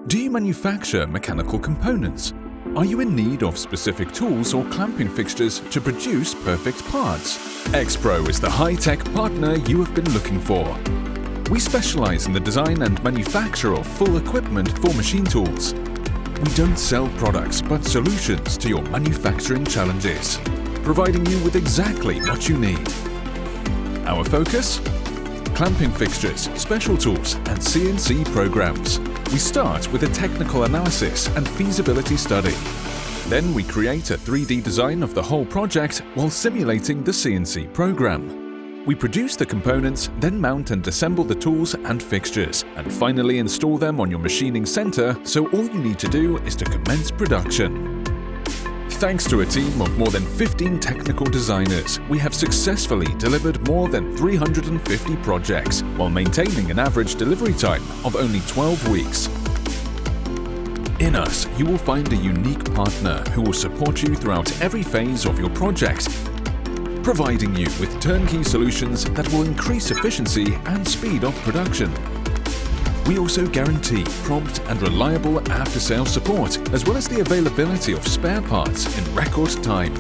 Do you manufacture mechanical components? Are you in need of specific tools or clamping fixtures to produce perfect parts? X-Pro is the high-tech partner you have been looking for. We specialize in the design and manufacture of full equipment for machine tools. We don't sell products but solutions to your manufacturing challenges, providing you with exactly what you need. Our focus? Clamping fixtures, special tools and CNC programs. We start with a technical analysis and feasibility study. Then we create a 3D design of the whole project while simulating the CNC program. We produce the components, then mount and assemble the tools and fixtures, and finally install them on your machining center, so all you need to do is to commence production. Thanks to a team of more than 15 technical designers, we have successfully delivered more than 350 projects while maintaining an average delivery time of only 12 weeks. In us, you will find a unique partner who will support you throughout every phase of your project, providing you with turnkey solutions that will increase efficiency and speed of production. We also guarantee prompt and reliable after-sales support, as well as the availability of spare parts in record time.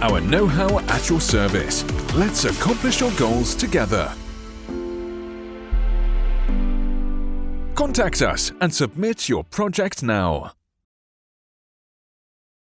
Our know-how at your service. Let's accomplish your goals together. Contact us and submit your project now.